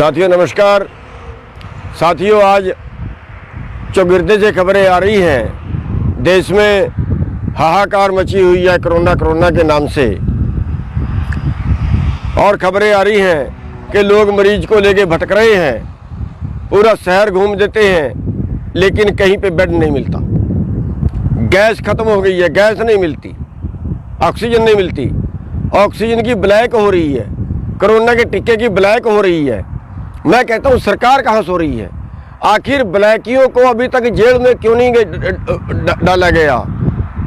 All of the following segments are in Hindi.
साथियों नमस्कार। साथियों आज चौगिरदे से खबरें आ रही हैं। देश में हाहाकार मची हुई है कोरोना के नाम से, और खबरें आ रही हैं कि लोग मरीज को लेके भटक रहे हैं। पूरा शहर घूम देते हैं लेकिन कहीं पे बेड नहीं मिलता। गैस खत्म हो गई है, गैस नहीं मिलती, ऑक्सीजन नहीं मिलती, ऑक्सीजन की ब्लैक हो रही है, कोरोना के टीके की ब्लैक हो रही है। मैं कहता हूँ सरकार कहाँ सो रही है? आखिर ब्लैकियों को अभी तक जेल में क्यों नहीं डाला गया?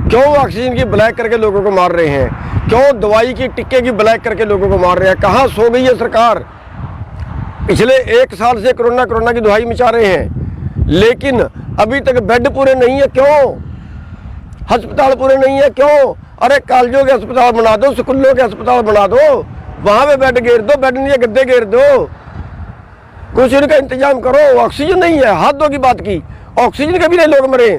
क्यों ऑक्सीजन की ब्लैक करके लोगों को मार रहे हैं? क्यों दवाई की टिक्के की ब्लैक करके लोगों को मार रहे हैं? कहाँ सो गई है सरकार? पिछले 1 साल से कोरोना की दुहाई मचा रहे हैं, लेकिन अभी तक बेड पूरे नहीं है। क्यों? अस्पताल पूरे नहीं है क्यों? अरे कॉलेजों के अस्पताल बना दो, स्कूलों के अस्पताल बना दो, वहां पे बेड घेर दो, बेड नहीं है गद्दे घेर दो, कुछ इनका इंतजाम करो। ऑक्सीजन नहीं है, हाथ दो की बात की, ऑक्सीजन के भी नहीं लोग मरे।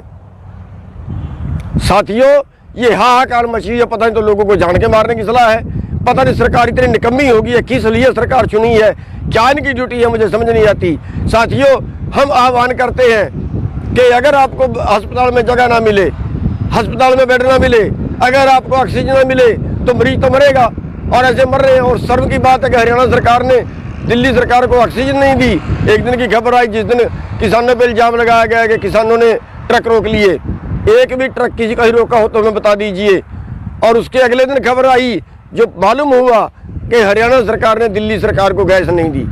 साथियों ये हाहाकार मची है, पता नहीं तो लोगों को जान के मारने की सलाह है। पता नहीं सरकार इतनी निकम्मी होगी है, किस लिए सरकार चुनी है, क्या इनकी ड्यूटी है, मुझे समझ नहीं आती। साथियों हम आह्वान करते हैं कि अगर आपको अस्पताल में जगह ना मिले, अस्पताल में बेड ना मिले, अगर आपको ऑक्सीजन ना मिले तो मरीज तो मरेगा, और ऐसे मर रहे हैं। और शर्म की बात है कि हरियाणा सरकार ने दिल्ली सरकार को ऑक्सीजन नहीं दी। एक दिन की खबर आई जिस दिन किसानों पर इल्जाम लगाया गया कि किसानों ने ट्रक रोक लिए। एक भी ट्रक किसी का ही रोका हो तो हमें बता दीजिए। और उसके अगले दिन खबर आई जो मालूम हुआ कि हरियाणा सरकार ने दिल्ली सरकार को गैस नहीं दी,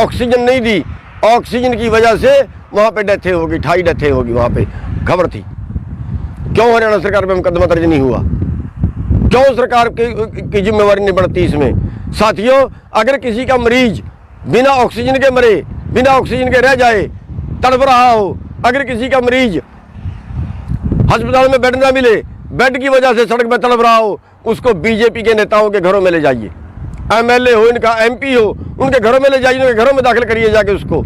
ऑक्सीजन नहीं दी। ऑक्सीजन की वजह से वहाँ पे डेथें होगी, 28 डेथें होगी, वहाँ पे खबर थी। क्यों हरियाणा सरकार पे मुकदमा दर्ज नहीं हुआ? क्यों सरकार की जिम्मेवारी नहीं बढ़ती इसमें? साथियों अगर किसी का मरीज बिना ऑक्सीजन के मरे, बिना ऑक्सीजन के रह जाए, तड़प रहा हो, अगर किसी का मरीज अस्पताल में बेड ना मिले, बेड की वजह से सड़क पर तड़प रहा हो, उसको बीजेपी के नेताओं के घरों में ले जाइए। एमएलए हो, इनका एमपी हो, उनके घरों में ले जाइए, उनके घरों में दाखिल करिए जाके उसको।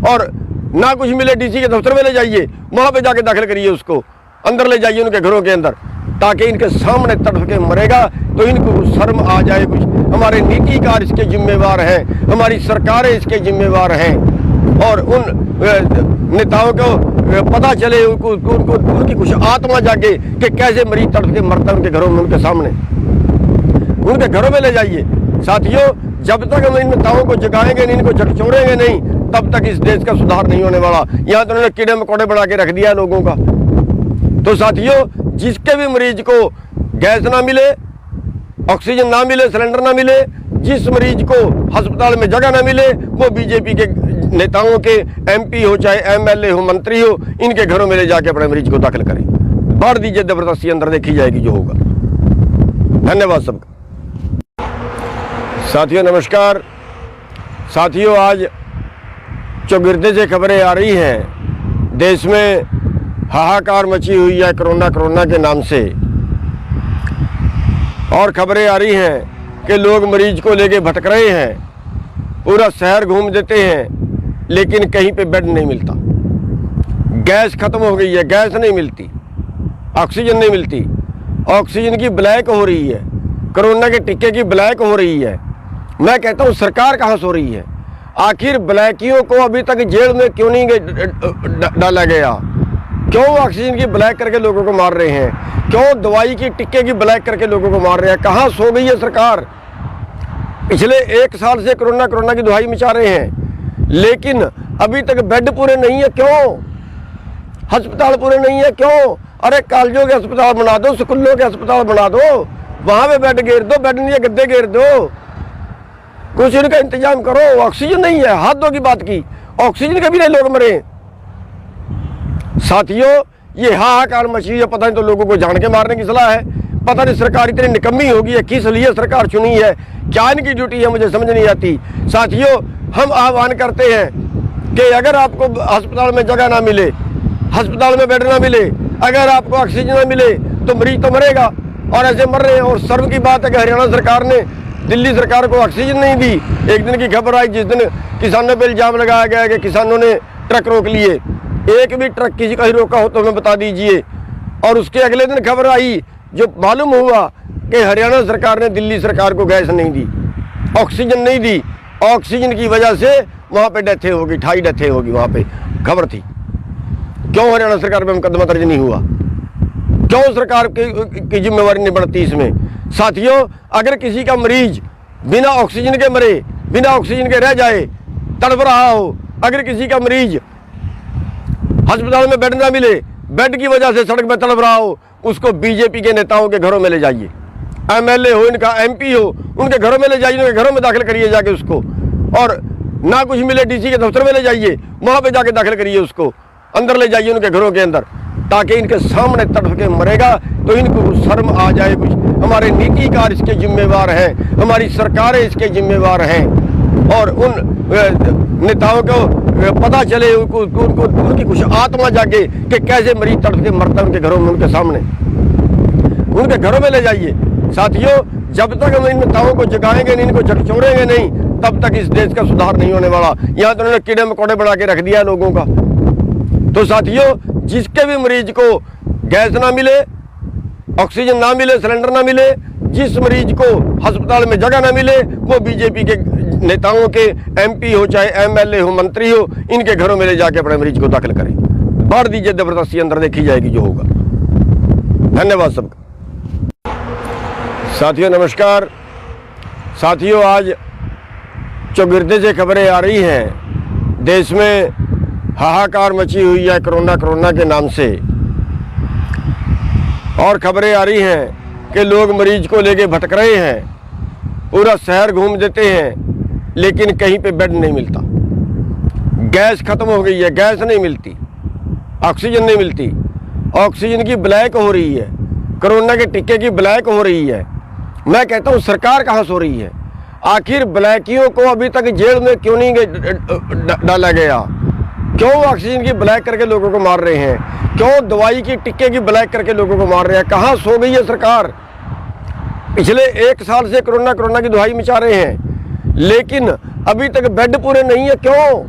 और ना कुछ मिले डीसी के दफ्तर में ले जाइए, वहां पे जाके दाखिल करिए उसको, अंदर ले जाइए उनके घरों के अंदर, ताकि इनके सामने तड़प के मरेगा तो इनको शर्म आ जाए कुछ। हमारे नीतिकार इसके जिम्मेवार हैं, हमारी सरकारें इसके जिम्मेवार हैं, और उन नेताओं को पता चले, उनकी कुछ आत्मा जागे कि कैसे मरीज तड़प के मरता है उनके घरों में, उनके सामने, उनके घरों में ले जाइए। साथियों जब तक हम इन नेताओं को जगाएंगे नहीं, इनको झकझोरेंगे नहीं, तब तक इस देश का सुधार नहीं होने वाला। यहाँ तो उन्होंने कीड़े मकोड़े बना के रख दिया लोगों का। तो साथियों जिसके भी मरीज को गैस ना मिले, ऑक्सीजन ना मिले, सिलेंडर ना मिले, जिस मरीज को अस्पताल में जगह ना मिले, वो बीजेपी के नेताओं के एमपी हो, चाहे एमएलए हो, मंत्री हो, इनके घरों में ले जाके अपने मरीज को दाखिल करें, बांट दीजिए जबरदस्ती, अंदर देखी जाएगी जो होगा। धन्यवाद सबका। साथियों नमस्कार। साथियों आज चौगिरदे से खबरें आ रही हैं। देश में हाहाकार मची हुई है कोरोना के नाम से, और खबरें आ रही हैं कि लोग मरीज को लेके भटक रहे हैं। पूरा शहर घूम देते हैं लेकिन कहीं पे बेड नहीं मिलता। गैस खत्म हो गई है, गैस नहीं मिलती, ऑक्सीजन नहीं मिलती, ऑक्सीजन की ब्लैक हो रही है, कोरोना के टीके की ब्लैक हो रही है। मैं कहता हूँ सरकार कहाँ सो रही है? आखिर ब्लैकियों को अभी तक जेल में क्यों नहीं डाला गया? क्यों ऑक्सीजन की ब्लैक करके लोगों को मार रहे हैं? क्यों दवाई की टिक्के की ब्लैक करके लोगों को मार रहे हैं? कहाँ सो गई है सरकार? पिछले 1 साल से कोरोना की दुहाई मचा रहे हैं, लेकिन अभी तक बेड पूरे नहीं है। क्यों? अस्पताल पूरे नहीं है क्यों? अरे कॉलेजों के अस्पताल बना दो, स्कूलों के अस्पताल बना दो, वहां पे बेड घेर दो, बेड नहीं है गद्दे घेर दो, कुछ इनका इंतजाम करो। ऑक्सीजन नहीं है, हाथ दो की बात की, ऑक्सीजन के भी नहीं लोग मरे। साथियों ये हाहाकार मची है, पता नहीं तो लोगों को जान के मारने की सलाह है। पता नहीं सरकार इतनी निकम्मी होगी है, किस लिए सरकार चुनी है, क्या इनकी ड्यूटी है, मुझे समझ नहीं आती। साथियों हम आह्वान करते हैं कि अगर आपको अस्पताल में जगह ना मिले, अस्पताल में बेड ना मिले, अगर आपको ऑक्सीजन ना मिले तो मरीज तो मरेगा, और ऐसे मर रहे हैं। और शर्म की बात है कि हरियाणा सरकार ने दिल्ली सरकार को ऑक्सीजन नहीं दी। एक दिन की खबर आई जिस दिन किसानों पर इल्जाम लगाया गया कि किसानों ने ट्रक रोक लिए। एक भी ट्रक किसी का ही रोका हो तो हमें बता दीजिए। और उसके अगले दिन खबर आई जो मालूम हुआ कि हरियाणा सरकार ने दिल्ली सरकार को गैस नहीं दी, ऑक्सीजन नहीं दी। ऑक्सीजन की वजह से वहां पे डेथें होगी, 28 डेथें होगी, वहां पे खबर थी। क्यों हरियाणा सरकार पे मुकदमा दर्ज नहीं हुआ? क्यों सरकार की जिम्मेवारी नहीं बढ़ती इसमें? साथियों, अगर किसी का मरीज बिना ऑक्सीजन के मरे, बिना ऑक्सीजन के रह जाए, तड़प रहा हो, अगर किसी का मरीज अस्पताल में बेड ना मिले, बेड की वजह से सड़क पर तड़प रहा हो, उसको बीजेपी के नेताओं के घरों में ले जाइए। एमएलए हो, इनका एमपी हो, उनके घरों में ले जाइए, उनके घरों में दाखिल करिए जाके उसको। और ना कुछ मिले डीसी के दफ्तर में ले जाइए, वहां पे जाके दाखिल करिए उसको, अंदर ले जाइए उनके घरों के अंदर, ताकि इनके सामने तड़प के मरेगा तो इनको शर्म आ जाए कुछ। हमारे नीतिकार इसके जिम्मेवार हैं, हमारी सरकारें इसके जिम्मेवार हैं, और उन नेताओं को पता चले, उनकी कुछ आत्मा जागे कि कैसे मरीज तड़प के मरता है उनके घरों में, उनके सामने, उनके घरों में ले जाइए। साथियों, जब तक हम इन नेताओं को जगाएंगे नहीं, इनको झकझोरेंगे नहीं, तब तक इस देश का सुधार नहीं होने वाला। यहाँ तो उन्होंने कीड़े मकोड़े बना के रख दिया लोगों का। तो साथियों, जिसके भी मरीज को गैस ना मिले, ऑक्सीजन ना मिले, सिलेंडर ना मिले, जिस मरीज को अस्पताल में जगह ना मिले, वो बीजेपी के नेताओं के एमपी हो, चाहे एमएलए हो, मंत्री हो, इनके घरों में ले जाके अपने मरीज को दाखिल करें। बाढ़ दीजिए जबरदस्ती, अंदर देखी जाएगी जो होगा। धन्यवाद सबका। साथियों नमस्कार। साथियों, आज चौगिरदे से खबरें आ रही हैं, देश में हाहाकार मची हुई है कोरोना के नाम से, और खबरें आ रही हैं कि लोग मरीज को लेके भटक रहे हैं, पूरा शहर घूम देते हैं, लेकिन कहीं पे बेड नहीं मिलता। गैस खत्म हो गई है, गैस नहीं मिलती, ऑक्सीजन नहीं मिलती, ऑक्सीजन की ब्लैक हो रही है, कोरोना के टीके की ब्लैक हो रही है। मैं कहता हूँ सरकार कहाँ सो रही है? आखिर ब्लैकियों को अभी तक जेल में क्यों नहीं डाला गया? क्यों ऑक्सीजन की ब्लैक करके लोगों को मार रहे हैं? क्यों दवाई की टिक्के की ब्लैक करके लोगों को मार रहे हैं? कहाँ सो गई है सरकार? पिछले 1 साल से कोरोना की दुहाई मचा रहे हैं, लेकिन अभी तक बेड पूरे नहीं है। क्यों?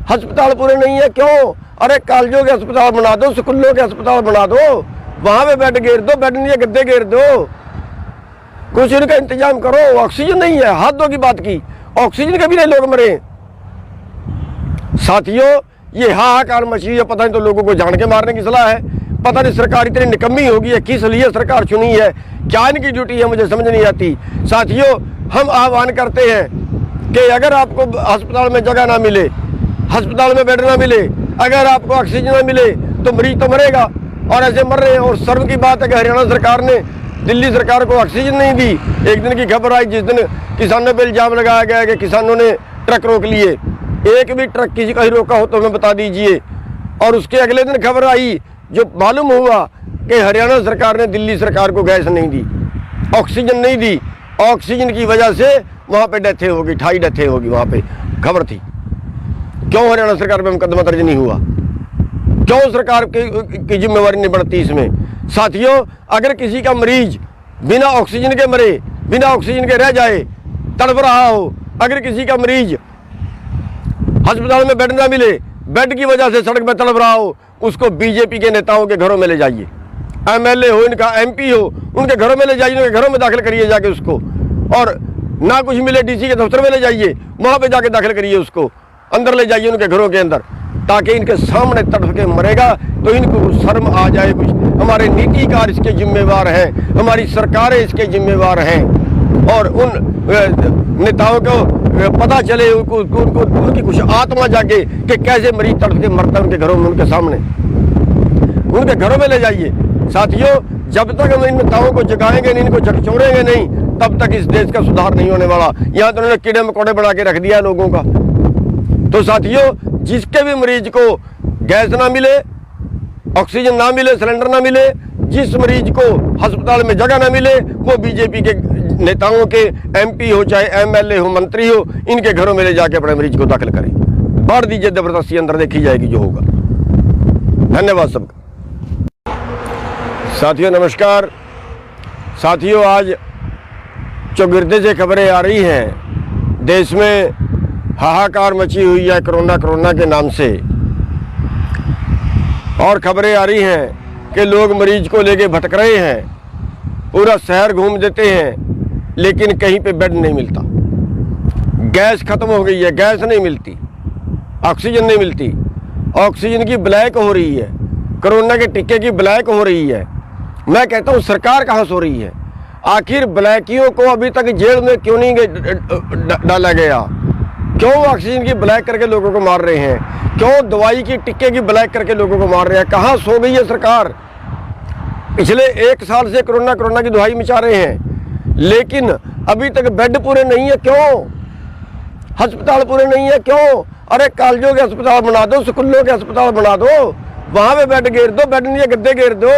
अस्पताल पूरे नहीं है, क्यों? अरे कॉलेजों के अस्पताल बना दो, स्कूलों के अस्पताल बना दो, वहां पे बेड घेर दो, बेड नहीं है गद्दे घेर दो, कुछ इनका इंतजाम करो। ऑक्सीजन नहीं है, हाथों की बात की, ऑक्सीजन के भी नहीं लोग मरे। साथियों, ये हाहाकार मची है, पता नहीं तो लोगों को जान के मारने की सलाह है। पता नहीं सरकार इतनी निकम्मी होगी है, किस लिए सरकार चुनी है, क्या इनकी ड्यूटी है, मुझे समझ नहीं आती। साथियों, हम आह्वान करते हैं कि अगर आपको अस्पताल में जगह ना मिले, अस्पताल में बेड ना मिले, अगर आपको ऑक्सीजन ना मिले, तो मरीज तो मरेगा, और ऐसे मर रहे हैं। और शर्म की बात है कि हरियाणा सरकार ने दिल्ली सरकार को ऑक्सीजन नहीं दी। एक दिन की खबर आई जिस दिन किसानों पर इल्जाम लगाया गया कि किसानों ने ट्रक रोक लिए। एक भी ट्रक किसी का ही रोका हो तो हमें बता दीजिए। और उसके अगले दिन खबर आई जो मालूम हुआ कि हरियाणा सरकार ने दिल्ली सरकार को गैस नहीं दी, ऑक्सीजन नहीं दी, ऑक्सीजन की वजह से वहाँ पे डेथें होगी, 28 डेथें होगी, वहाँ पे खबर थी। क्यों हरियाणा सरकार पे मुकदमा दर्ज नहीं हुआ? क्यों सरकार की जिम्मेवारी नहीं बढ़ती इसमें? साथियों, अगर किसी का मरीज बिना ऑक्सीजन के मरे, बिना ऑक्सीजन के रह जाए, तड़प रहा हो, अगर किसी का मरीज अस्पताल में बेड ना मिले, बेड की वजह से सड़क पर तड़प रहा हो, उसको बीजेपी के नेताओं के घरों में ले जाइए। एमएलए हो, इनका एमपी हो, उनके घरों में ले जाइए, उनके घरों में दाखिल करिए जाके उसको। और ना कुछ मिले डीसी के दफ्तर में ले जाइए, वहां पे जाके दाखिल करिए उसको, अंदर ले जाइए उनके घरों के अंदर, ताकि इनके सामने तड़प के मरेगा तो इनको शर्म आ जाए कुछ। हमारे नीतिकार इसके जिम्मेवार हैं, हमारी सरकारें इसके जिम्मेवार हैं, और उन नेताओं को पता चले, उनकी कुछ आत्मा जागे कि कैसे मरीज तड़प के मरता है उनके घरों में, उनके सामने, उनके घरों में ले जाइए। साथियों, जब तक हम इन नेताओं को जगाएंगे नहीं, इनको झकझोरेंगे नहीं, तब तक इस देश का सुधार नहीं होने वाला। यहाँ तो उन्होंने कीड़े मकोड़े बना के रख दिया लोगों का। तो साथियों, जिसके भी मरीज को गैस ना मिले, ऑक्सीजन ना मिले, सिलेंडर ना मिले, जिस मरीज को अस्पताल में जगह ना मिले, वो बीजेपी के नेताओं के एमपी हो, चाहे एमएलए हो, मंत्री हो, इनके घरों में ले जाके अपने मरीज को दाखिल करें। बाढ़ दीजिए जबरदस्ती, अंदर देखी जाएगी जो होगा। धन्यवाद सबका। साथियों नमस्कार। साथियों, आज चौगिरदे से खबरें आ रही हैं, देश में हाहाकार मची हुई है कोरोना के नाम से, और खबरें आ रही हैं कि लोग मरीज को लेके भटक रहे हैं, पूरा शहर घूम देते हैं, लेकिन कहीं पे बेड नहीं मिलता। गैस खत्म हो गई है, गैस नहीं मिलती, ऑक्सीजन नहीं मिलती, ऑक्सीजन की ब्लैक हो रही है, कोरोना के टीके की ब्लैक हो रही है। मैं कहता हूँ सरकार कहाँ सो रही है? आखिर ब्लैकियों को अभी तक जेल में क्यों नहीं डाला गया? क्यों ऑक्सीजन की ब्लैक करके लोगों को मार रहे हैं? क्यों दवाई की टिक्के की ब्लैक करके लोगों को मार रहे हैं? कहाँ सो गई है सरकार? पिछले 1 साल से कोरोना की दुहाई मचा रहे हैं, लेकिन अभी तक बेड पूरे नहीं है। क्यों? अस्पताल पूरे नहीं है। क्यों? अरे कॉलेजों के अस्पताल बना दो, स्कूलों के अस्पताल बना दो, वहां पे बेड घेर दो, बेड नहीं है गद्दे घेर दो,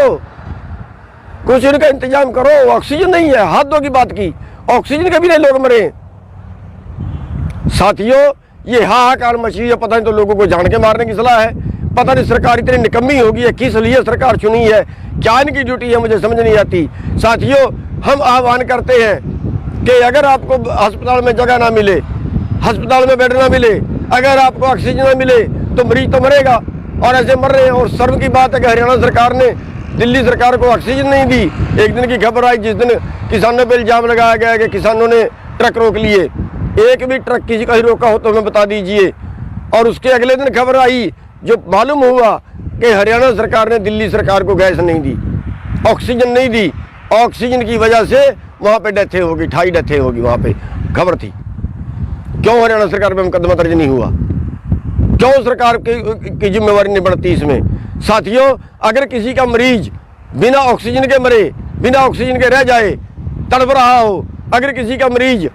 कुछ इनका इंतजाम करो। ऑक्सीजन नहीं है, हाथों की बात की, ऑक्सीजन के भी नहीं लोग मरे। साथियों, ये हाहाकार मची है, पता नहीं तो लोगों को जान के मारने की सलाह है। पता नहीं सरकार इतनी निकम्मी होगी है, किस लिए सरकार चुनी है, क्या इनकी ड्यूटी है, मुझे समझ नहीं आती। साथियों, हम आह्वान करते हैं कि अगर आपको अस्पताल में जगह ना मिले, अस्पताल में बेड ना मिले, अगर आपको ऑक्सीजन ना मिले तो मरीज तो मरेगा, और ऐसे मर रहे हैं। और शर्म की बात है कि हरियाणा सरकार ने दिल्ली सरकार को ऑक्सीजन नहीं दी। एक दिन की खबर आई जिस दिन किसानों पर इल्जाम लगाया गया कि किसानों ने ट्रक रोक लिए। एक भी ट्रक किसी का ही रोका हो तो हमें बता दीजिए। और उसके अगले दिन खबर आई जो मालूम हुआ कि हरियाणा सरकार ने दिल्ली सरकार को गैस नहीं दी, ऑक्सीजन नहीं दी, ऑक्सीजन की वजह से वहाँ पे डेथें होगी, 28 डेथें होगी, वहाँ पे खबर थी। क्यों हरियाणा सरकार पे मुकदमा दर्ज नहीं हुआ? क्यों सरकार की जिम्मेवारी नहीं बढ़ती इसमें? साथियों, अगर किसी का मरीज बिना ऑक्सीजन के मरे, बिना ऑक्सीजन के रह जाए, तड़प रहा हो, अगर किसी का मरीज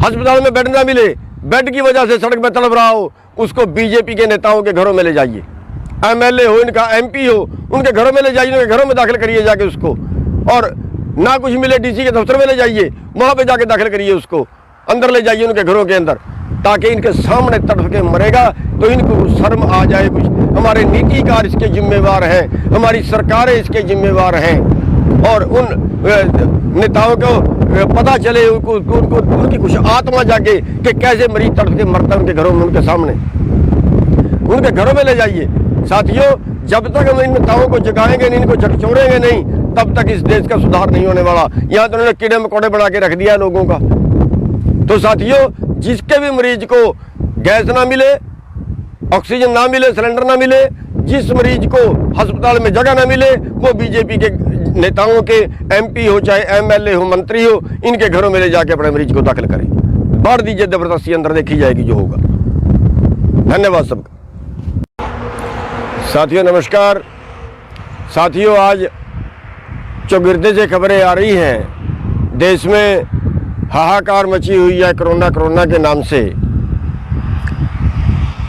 अस्पताल में बेड ना मिले, बेड की वजह से सड़क पर तड़प रहा हो, उसको बीजेपी के नेताओं के घरों में ले जाइए। एमएलए हो, इनका एमपी हो, उनके घरों में ले जाइए, उनके घरों में दाखिल करिए जाके उसको। और ना कुछ मिले डीसी के दफ्तर में ले जाइए, वहां पे जाके दाखिल करिए उसको, अंदर ले जाइए उनके घरों के अंदर, ताकि इनके सामने तड़प के मरेगा तो इनको कुछ शर्म आ जाए। कुछ हमारे नीतिकार इसके जिम्मेवार हैं, हमारी सरकारें इसके जिम्मेवार हैं, और उन नेताओं को पता चले, उनकी कुछ आत्मा जागे कि कैसे मरीज तड़प के मरता है उनके घरों में, उनके सामने, उनके घरों में ले जाइए। साथियों, जब तक हम इन नेताओं को जगाएंगे नहीं, इनको झकझोरेंगे नहीं, तब तक इस देश का सुधार नहीं होने वाला। यहाँ तो उन्होंने कीड़े मकोड़े बना के रख दिया लोगों का। तो साथियों, जिसके भी मरीज को गैस ना मिले, ऑक्सीजन ना मिले, सिलेंडर ना मिले, जिस मरीज को अस्पताल में जगह ना मिले, वो बीजेपी के नेताओं के एमपी हो, चाहे एमएलए हो, मंत्री हो, इनके घरों में ले जाके अपने मरीज को दाखिल करें। बढ़ दीजिए जबरदस्ती, अंदर देखी जाएगी जो होगा। धन्यवाद सबका। साथियों नमस्कार। साथियों, आज चौगिरदे से खबरें आ रही हैं, देश में हाहाकार मची हुई है कोरोना के नाम से,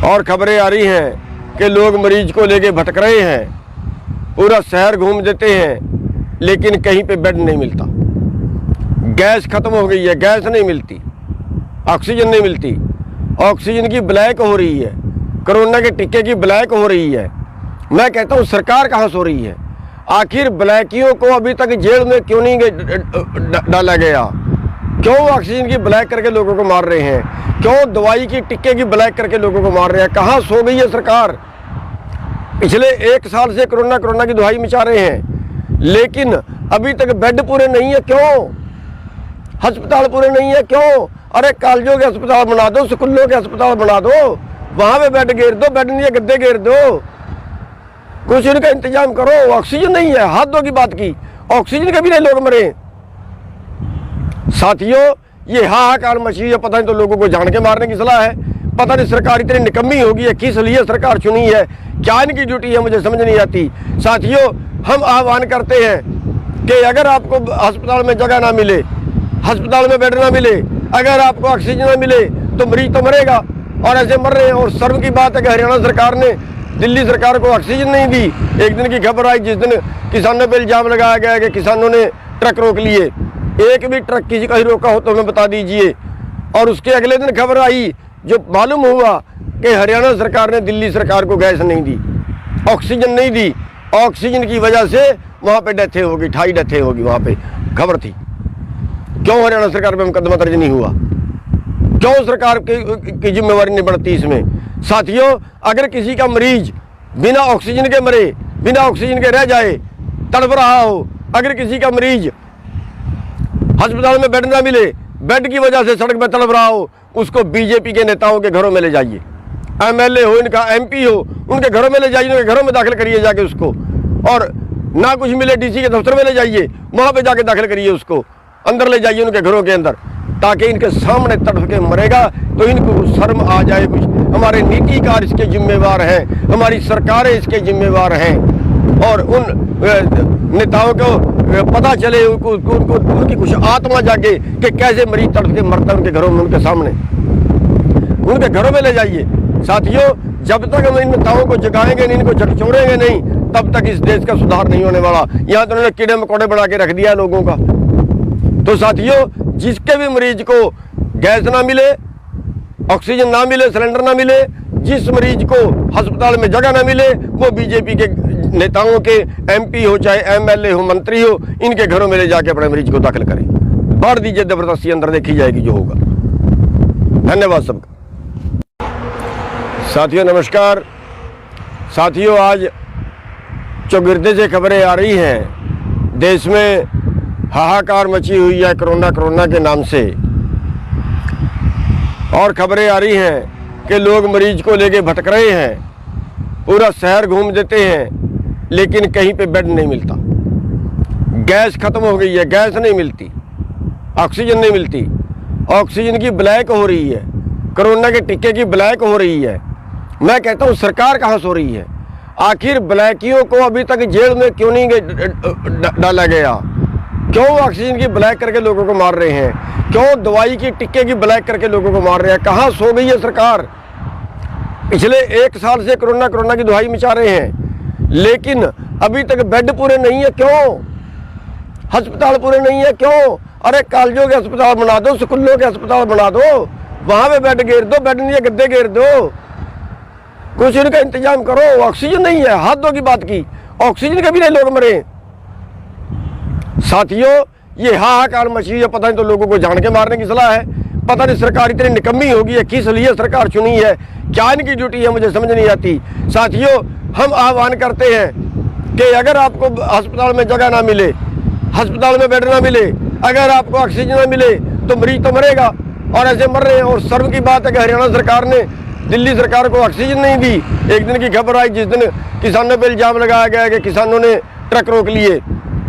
और खबरें आ रही हैं कि लोग मरीज को लेके भटक रहे हैं, पूरा शहर घूम देते हैं, लेकिन कहीं पे बेड नहीं मिलता। गैस खत्म हो गई है, गैस नहीं मिलती, ऑक्सीजन नहीं मिलती, ऑक्सीजन की ब्लैक हो रही है, कोरोना के टीके की ब्लैक हो रही है। मैं कहता हूँ सरकार कहाँ सो रही है? आखिर ब्लैकियों को अभी तक जेल में क्यों नहीं डाला गया? क्यों ऑक्सीजन की ब्लैक करके लोगों को मार रहे हैं? क्यों दवाई की टिक्के की ब्लैक करके लोगों को मार रहे हैं? कहाँ सो गई है सरकार? पिछले 1 साल से कोरोना की दुहाई मचा रहे हैं, लेकिन अभी तक बेड पूरे नहीं है। क्यों? अस्पताल पूरे नहीं है। क्यों? अरे कॉलेजों के अस्पताल बना दो, स्कूलों के अस्पताल बना दो, वहां पे बेड घेर दो, बेड नहीं है गद्दे घेर दो, कुछ इनका इंतजाम करो। ऑक्सीजन नहीं है, हाथों की बात की, ऑक्सीजन के भी नहीं लोग मरे। साथियों, ये हाहाकार मची है, पता नहीं तो लोगों को जान के मारने की सलाह है। पता नहीं सरकार इतनी निकम्मी होगी है, किस लिए सरकार चुनी है, क्या इनकी ड्यूटी है, मुझे समझ नहीं आती। साथियों, हम आह्वान करते हैं कि अगर आपको अस्पताल में जगह ना मिले, अस्पताल में बेड ना मिले, अगर आपको ऑक्सीजन ना मिले तो मरीज तो मरेगा, और ऐसे मर रहे हैं। और शर्म की बात है कि हरियाणा सरकार ने दिल्ली सरकार को ऑक्सीजन नहीं दी। एक दिन की खबर आई जिस दिन किसानों पर इल्जाम लगाया गया कि किसानों ने ट्रक रोक लिए। एक भी ट्रक किसी का ही रोका हो तो हमें बता दीजिए। और उसके अगले दिन खबर आई जो मालूम हुआ कि हरियाणा सरकार ने दिल्ली सरकार को गैस नहीं दी, ऑक्सीजन नहीं दी, ऑक्सीजन की वजह से वहाँ पे डेथें होगी, 28 डेथें होगी, वहाँ पे खबर थी। क्यों हरियाणा सरकार पे मुकदमा दर्ज नहीं हुआ? क्यों सरकार की जिम्मेवारी नहीं बढ़ती इसमें? साथियों, अगर किसी का मरीज बिना ऑक्सीजन के मरे, बिना ऑक्सीजन के रह जाए, तड़प रहा हो, अगर किसी का मरीज अस्पताल में बेड ना मिले, बेड की वजह से सड़क पर तड़प रहा हो, उसको बीजेपी के नेताओं के घरों में ले जाइए। एमएलए हो, इनका एमपी हो, उनके घरों में ले जाइए, उनके घरों में दाखिल करिए जाके उसको। और ना कुछ मिले डीसी के दफ्तर में ले जाइए, वहां पे जाके दाखिल करिए उसको, अंदर ले जाइए उनके घरों के अंदर, ताकि इनके सामने तड़प के मरेगा तो इनको शर्म आ जाए कुछ। हमारे नीतिकार इसके जिम्मेवार हैं, हमारी सरकारें इसके जिम्मेवार हैं, और उन नेताओं को पता चले, उनकी कुछ आत्मा जागे कि कैसे मरीज तड़प के मरता है उनके घरों में, उनके सामने, उनके घरों में ले जाइए। साथियों, जब तक हम इन नेताओं को जगाएंगे नहीं, इनको झकझोरेंगे नहीं, तब तक इस देश का सुधार नहीं होने वाला। यहाँ तो उन्होंने कीड़े मकोड़े बना के रख दिया लोगों का। तो साथियों, जिसके भी मरीज को गैस ना मिले, ऑक्सीजन ना मिले, सिलेंडर ना मिले, जिस मरीज को अस्पताल में जगह ना मिले, वो बीजेपी के नेताओं के एमपी हो, चाहे एमएलए हो, मंत्री हो, इनके घरों में ले जाके अपने मरीज को दाखिल करें। भर दीजिए जबरदस्ती अंदर, देखी जाएगी जो होगा। धन्यवाद सबका। साथियों नमस्कार। साथियों, आज चौगिरदे से खबरें आ रही हैं, देश में हाहाकार मची हुई है कोरोना के नाम से, और खबरें आ रही हैं कि लोग मरीज को लेके भटक रहे हैं, पूरा शहर घूम देते हैं, लेकिन कहीं पे बेड नहीं मिलता। गैस खत्म हो गई है, गैस नहीं मिलती, ऑक्सीजन नहीं मिलती, ऑक्सीजन की ब्लैक हो रही है, कोरोना के टीके की ब्लैक हो रही है। मैं कहता हूँ सरकार कहाँ सो रही है? आखिर ब्लैकियों को अभी तक जेल में क्यों नहीं डाला गया? क्यों ऑक्सीजन की ब्लैक करके लोगों को मार रहे हैं? क्यों दवाई की टिक्के की ब्लैक करके लोगों को मार रहे हैं? कहाँ सो गई है सरकार? पिछले 1 साल से कोरोना की दुहाई मचा रहे हैं, लेकिन अभी तक बेड पूरे नहीं है। क्यों? अस्पताल पूरे नहीं है, क्यों? अरे कॉलेजों के अस्पताल बना दो, स्कूलों के अस्पताल बना दो, वहां पे बेड घेर दो, बेड नहीं है गद्दे घेर दो, कुछ इनका इंतजाम करो। ऑक्सीजन नहीं है, हाथों की बात की, ऑक्सीजन के भी नहीं लोग मरे। साथियों, ये हाहाकार मची है, पता नहीं तो लोगों को जान के मारने की सलाह है। पता नहीं सरकार इतनी निकम्मी होगी है, किस लिए सरकार चुनी है, क्या इनकी ड्यूटी है, मुझे समझ नहीं आती। साथियों, हम आह्वान करते हैं कि अगर आपको अस्पताल में जगह ना मिले, अस्पताल में बेड ना मिले, अगर आपको ऑक्सीजन ना मिले, तो मरीज तो मरेगा, और ऐसे मर रहे हैं। और शर्म की बात है कि हरियाणा सरकार ने दिल्ली सरकार को ऑक्सीजन नहीं दी। एक दिन की खबर आई जिस दिन किसानों पर इल्जाम लगाया गया कि किसानों ने ट्रक रोक लिए।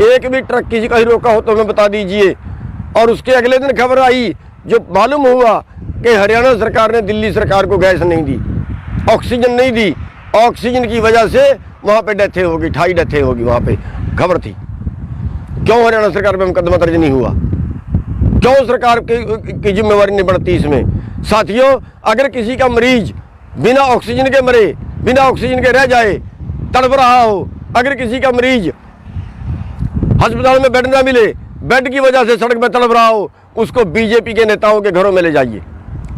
एक भी ट्रक किसी का ही रोका हो तो हमें बता दीजिए। और उसके अगले दिन खबर आई जो मालूम हुआ कि हरियाणा सरकार ने दिल्ली सरकार को गैस नहीं दी, ऑक्सीजन नहीं दी, ऑक्सीजन की वजह से वहाँ पे डेथें होगी, 2.5 डेथें होगी, वहाँ पे खबर थी। क्यों हरियाणा सरकार पे मुकदमा दर्ज नहीं हुआ? क्यों सरकार की जिम्मेवारी नहीं बढ़ती इसमें? साथियों, अगर किसी का मरीज बिना ऑक्सीजन के मरे, बिना ऑक्सीजन के रह जाए, तड़प रहा हो, अगर किसी का मरीज अस्पताल में बेड ना मिले, बेड की वजह से सड़क पर तड़प रहा हो, उसको बीजेपी के नेताओं के घरों में ले जाइए।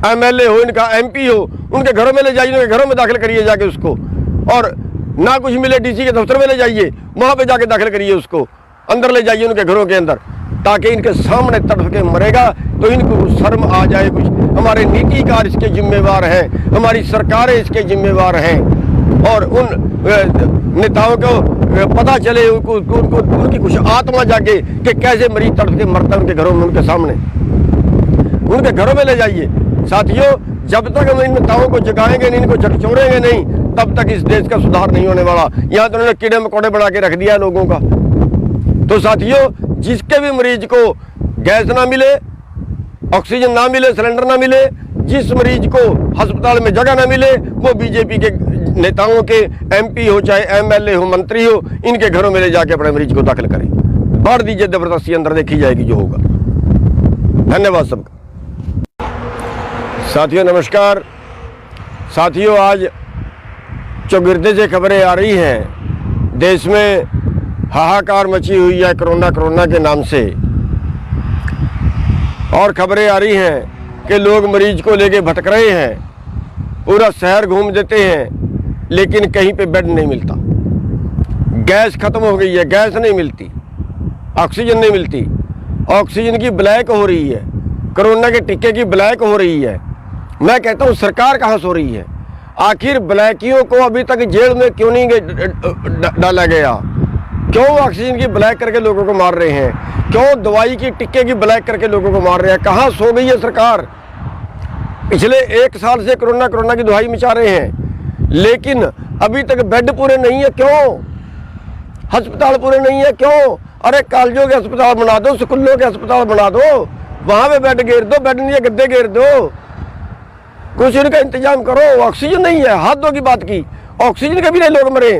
एमएलए हो, इनका एमपी हो, उनके घरों में ले जाइए, उनके घरों में दाखिल करिए जाके उसको। और ना कुछ मिले डीसी के दफ्तर में ले जाइए, वहां पे जाके दाखिल करिए उसको, अंदर ले जाइए उनके घरों के अंदर, ताकि इनके सामने तड़प के मरेगा तो इनको शर्म आ जाए कुछ। हमारे नीतिकार इसके जिम्मेवार हैं, हमारी सरकारें इसके जिम्मेवार हैं, और उन नेताओं को पता चले, उनकी कुछ आत्मा जागे कि कैसे मरीज तड़प के मरता है उनके घरों में, उनके सामने, उनके घरों में ले जाइए। साथियों, जब तक हम इन नेताओं को जगाएंगे नहीं, इनको झकझोरेंगे नहीं, तब तक इस देश का सुधार नहीं होने वाला। यहाँ तो उन्होंने कीड़े मकोड़े बना के रख दिया लोगों का। तो साथियों, जिसके भी मरीज को गैस ना मिले, ऑक्सीजन ना मिले, सिलेंडर ना मिले, जिस मरीज को अस्पताल में जगह ना मिले, वो बीजेपी के नेताओं के एमपी हो, चाहे एमएलए हो, मंत्री हो, इनके घरों में ले जाके अपने मरीज को दाखिल करें। भर दीजिए जबरदस्ती अंदर, देखी जाएगी जो होगा। धन्यवाद सबका। साथियों नमस्कार। साथियों, आज चौगिरदे से खबरें आ रही हैं, देश में हाहाकार मची हुई है कोरोना के नाम से, और खबरें आ रही हैं कि लोग मरीज को लेके भटक रहे हैं, पूरा शहर घूम देते हैं, लेकिन कहीं पे बेड नहीं मिलता। गैस खत्म हो गई है, गैस नहीं मिलती, ऑक्सीजन नहीं मिलती, ऑक्सीजन की ब्लैक हो रही है, कोरोना के टीके की ब्लैक हो रही है। मैं कहता हूँ सरकार कहाँ सो रही है? आखिर ब्लैकियों को अभी तक जेल में क्यों नहीं डाला गया? क्यों ऑक्सीजन की ब्लैक करके लोगों को मार रहे हैं? क्यों दवाई की टिक्के की ब्लैक करके लोगों को मार रहे हैं? कहाँ सो गई है सरकार? पिछले 1 साल से कोरोना की दुहाई मचा रहे हैं, लेकिन अभी तक बेड पूरे नहीं है। क्यों? अस्पताल पूरे नहीं है। क्यों? अरे कॉलेजों के अस्पताल बना दो, स्कूलों के अस्पताल बना दो, वहां पे बेड घेर दो, बेड नहीं है गद्दे घेर दो, कुछ इनका इंतजाम करो। ऑक्सीजन नहीं है, हाथों की बात की, ऑक्सीजन के भी नहीं लोग मरे।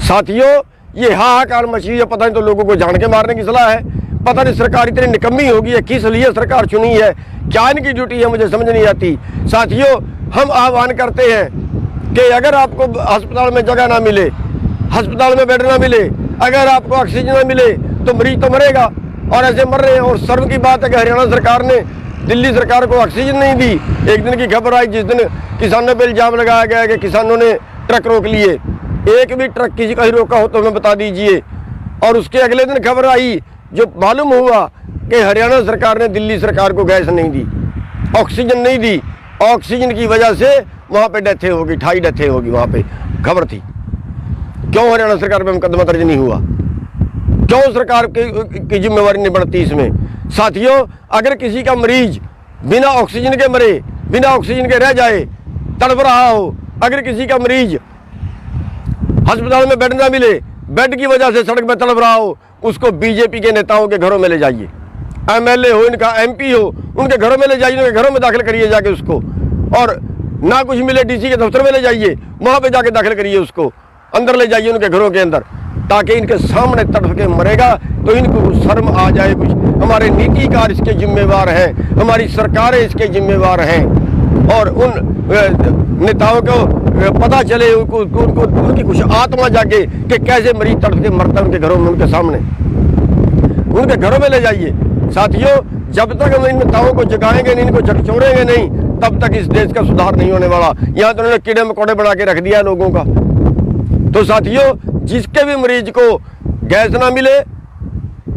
साथियों, ये हाहाकार मची है, पता नहीं तो लोगों को जान के मारने की सलाह है। पता नहीं सरकार इतनी निकम्मी होगी है, किस लिए सरकार चुनी है, क्या इनकी ड्यूटी है, मुझे समझ नहीं आती। साथियों, हम आह्वान करते हैं कि अगर आपको अस्पताल में जगह ना मिले, अस्पताल में बेड ना मिले, अगर आपको ऑक्सीजन ना मिले तो मरीज तो मरेगा, और ऐसे मर रहे हैं। और शर्म की बात है कि हरियाणा सरकार ने दिल्ली सरकार को ऑक्सीजन नहीं दी। एक दिन की खबर आई जिस दिन किसानों पर इल्जाम लगाया गया कि किसानों ने ट्रक रोक लिए। एक भी ट्रक किसी का ही रोका हो तो हमें बता दीजिए। और उसके अगले दिन खबर आई जो मालूम हुआ कि हरियाणा सरकार ने दिल्ली सरकार को गैस नहीं दी, ऑक्सीजन नहीं दी। ऑक्सीजन की वजह से वहाँ पे डेथें होगी, 2.5 डेथें होगी, वहाँ पे खबर थी। क्यों हरियाणा सरकार पे मुकदमा दर्ज नहीं हुआ? क्यों सरकार की जिम्मेवारी नहीं बढ़ती इसमें? साथियों, अगर किसी का मरीज बिना ऑक्सीजन के मरे, बिना ऑक्सीजन के रह जाए, तड़प रहा हो, अगर किसी का मरीज अस्पताल में बेड ना मिले, बेड की वजह से सड़क पर तड़प रहा हो, उसको बीजेपी के नेताओं के घरों में ले जाइए। एमएलए हो, इनका एमपी हो, उनके घरों में ले जाइए, उनके घरों में दाखिल करिए जाके उसको। और ना कुछ मिले डीसी के दफ्तर में ले जाइए, वहां पे जाके दाखिल करिए उसको, अंदर ले जाइए उनके घरों के अंदर, ताकि इनके सामने तड़प के मरेगा तो इनको शर्म आ जाए कुछ। हमारे नीतिकार इसके जिम्मेवार हैं, हमारी सरकारें इसके जिम्मेवार हैं, और उन नेताओं को पता चले, उनकी कुछ आत्मा जागे कि कैसे मरीज तड़प के मरता है उनके घरों में, उनके सामने, उनके घरों में ले जाइए। साथियों, जब तक हम इन नेताओं को जगाएंगे नहीं, इनको झकझोरेंगे नहीं, तब तक इस देश का सुधार नहीं होने वाला। यहाँ तो उन्होंने कीड़े मकोड़े बना के रख दिया लोगों का। तो साथियों, जिसके भी मरीज को गैस ना मिले,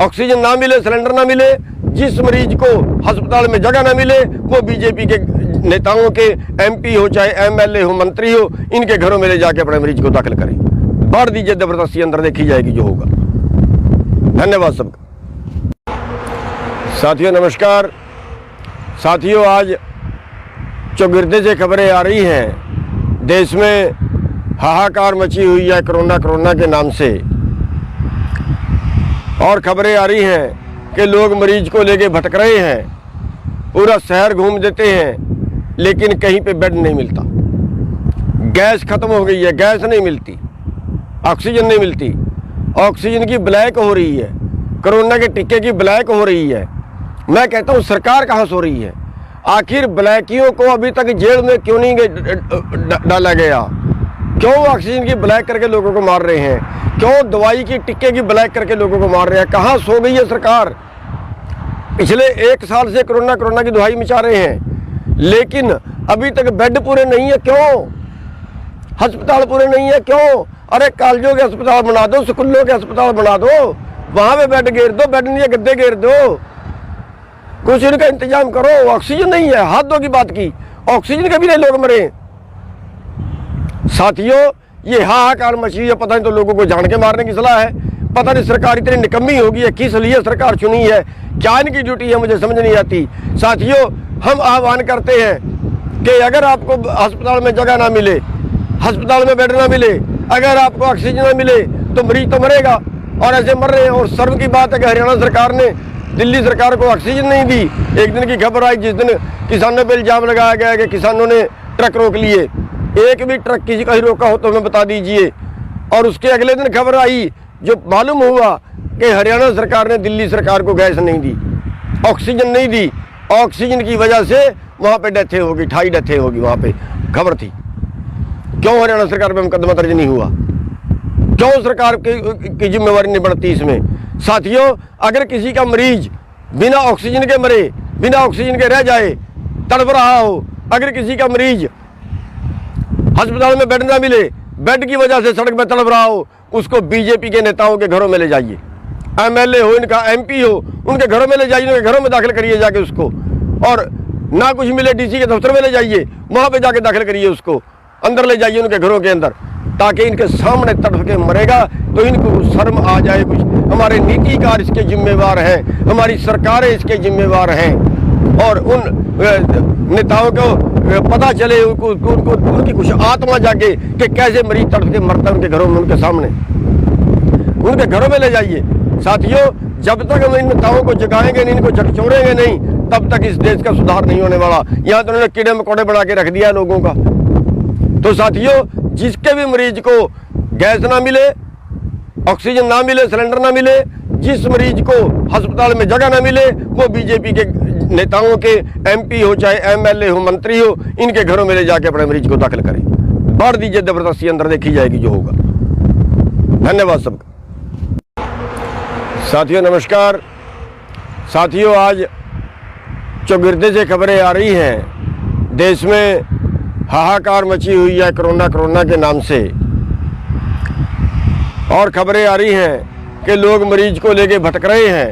ऑक्सीजन ना मिले, सिलेंडर ना मिले, जिस मरीज को अस्पताल में जगह ना मिले, वो बीजेपी के नेताओं के एमपी हो, चाहे एमएलए हो, मंत्री हो, इनके घरों में ले जाके अपने मरीज को दाखिल करें, बांट दीजिए जबरदस्ती, अंदर देखी जाएगी जो होगा। धन्यवाद सबका। साथियों नमस्कार। साथियों, आज चौगिरदे से खबरें आ रही हैं, देश में हाहाकार मची हुई है कोरोना के नाम से, और खबरें आ रही हैं कि लोग मरीज को लेके भटक रहे हैं, पूरा शहर घूम देते हैं, लेकिन कहीं पे बेड नहीं मिलता। गैस खत्म हो गई है, गैस नहीं मिलती, ऑक्सीजन नहीं मिलती, ऑक्सीजन की ब्लैक हो रही है, कोरोना के टीके की ब्लैक हो रही है। मैं कहता हूँ सरकार कहाँ सो रही है? आखिर ब्लैकियों को अभी तक जेल में क्यों नहीं डाला गया? क्यों ऑक्सीजन की ब्लैक करके लोगों को मार रहे हैं? क्यों दवाई की टिक्के की ब्लैक करके लोगों को मार रहे हैं? कहाँ सो गई है सरकार? पिछले 1 साल से कोरोना की दुहाई मचा रहे हैं, लेकिन अभी तक बेड पूरे नहीं है। क्यों? अस्पताल पूरे नहीं है। क्यों? अरे कॉलेजों के अस्पताल बना दो, स्कूलों के अस्पताल बना दो, वहां पे बेड घेर दो, बेड नहीं है गद्दे घेर दो, कुछ इनका इंतजाम करो। ऑक्सीजन नहीं है, हाथों की बात की, ऑक्सीजन के भी नहीं लोग मरे। साथियों, ये हाहाकार मची है, पता नहीं तो लोगों को जान के मारने की सलाह है। पता नहीं सरकार इतनी निकम्मी होगी है, किस लिए सरकार चुनी है, क्या इनकी ड्यूटी है, मुझे समझ नहीं आती। साथियों, हम आह्वान करते हैं कि अगर आपको अस्पताल में जगह ना मिले, अस्पताल में बेड ना मिले, अगर आपको ऑक्सीजन ना मिले तो मरीज तो मरेगा, और ऐसे मर रहे हैं। और शर्म की बात है कि हरियाणा सरकार ने दिल्ली सरकार को ऑक्सीजन नहीं दी। एक दिन की खबर आई जिस दिन किसानों पर इल्जाम लगाया गया कि किसानों ने ट्रक रोक लिए। एक भी ट्रक किसी का ही रोका हो तो हमें बता दीजिए। और उसके अगले दिन खबर आई जो मालूम हुआ कि हरियाणा सरकार ने दिल्ली सरकार को गैस नहीं दी, ऑक्सीजन नहीं दी। ऑक्सीजन की वजह से वहाँ पे डेथें होगी, 2.5 डेथें होगी, वहाँ पे खबर थी। क्यों हरियाणा सरकार पे मुकदमा दर्ज नहीं हुआ? क्यों सरकार की जिम्मेवारी नहीं बढ़ती इसमें? साथियों, अगर किसी का मरीज बिना ऑक्सीजन के मरे, बिना ऑक्सीजन के रह जाए, तड़प रहा हो, अगर किसी का मरीज अस्पताल में बेड ना मिले, बेड की वजह से सड़क पर तड़प रहा हो, उसको बीजेपी के नेताओं के घरों में ले जाइए। एमएलए हो, इनका एमपी हो, उनके घरों में ले जाइए, उनके घरों में दाखिल करिए जाके उसको। और ना कुछ मिले डीसी के दफ्तर में ले जाइए, वहां पे जाके दाखिल करिए उसको, अंदर ले जाइए उनके घरों के अंदर, ताकि इनके सामने तड़प के मरेगा तो इनको शर्म आ जाए कुछ। हमारे नीतिकार इसके जिम्मेवार हैं, हमारी सरकारें इसके जिम्मेवार हैं। और उन नेताओं को पता चले, उनकी कुछ आत्मा जागे कि कैसे मरीज तड़प के मरता है उनके घरों में, उनके सामने, उनके घरों में ले जाइए। साथियों, जब तक हम इन नेताओं को जगाएंगे नहीं, इनको झकझोरेंगे नहीं, तब तक इस देश का सुधार नहीं होने वाला। यहाँ तो उन्होंने कीड़े मकोड़े बना के रख दिया लोगों का। तो साथियों, जिसके भी मरीज को गैस ना मिले, ऑक्सीजन ना मिले, सिलेंडर ना मिले, जिस मरीज को अस्पताल में जगह ना मिले, वो बीजेपी के नेताओं के एमपी हो, चाहे एमएलए हो, मंत्री हो, इनके घरों में ले जाके अपने मरीज को दाखिल करें। बढ़ दीजिए जबरदस्ती, अंदर देखी जाएगी जो होगा। धन्यवाद सबका। साथियों नमस्कार। साथियों, आज चौगिरदे से खबरें आ रही हैं, देश में हाहाकार मची हुई है कोरोना के नाम से, और खबरें आ रही हैं कि लोग मरीज को लेके भटक रहे हैं,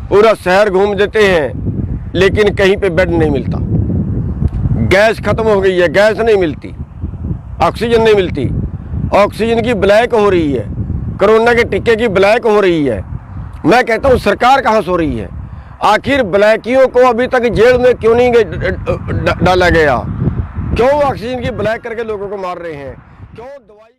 पूरा शहर घूम देते हैं, लेकिन कहीं पे बेड नहीं मिलता। गैस खत्म हो गई है, गैस नहीं मिलती, ऑक्सीजन नहीं मिलती, ऑक्सीजन की ब्लैक हो रही है, कोरोना के टीके की ब्लैक हो रही है। मैं कहता हूँ सरकार कहाँ सो रही है? आखिर ब्लैकियों को अभी तक जेल में क्यों नहीं डाला गया? क्यों ऑक्सीजन की ब्लैक करके लोगों को मार रहे हैं? क्यों दवाई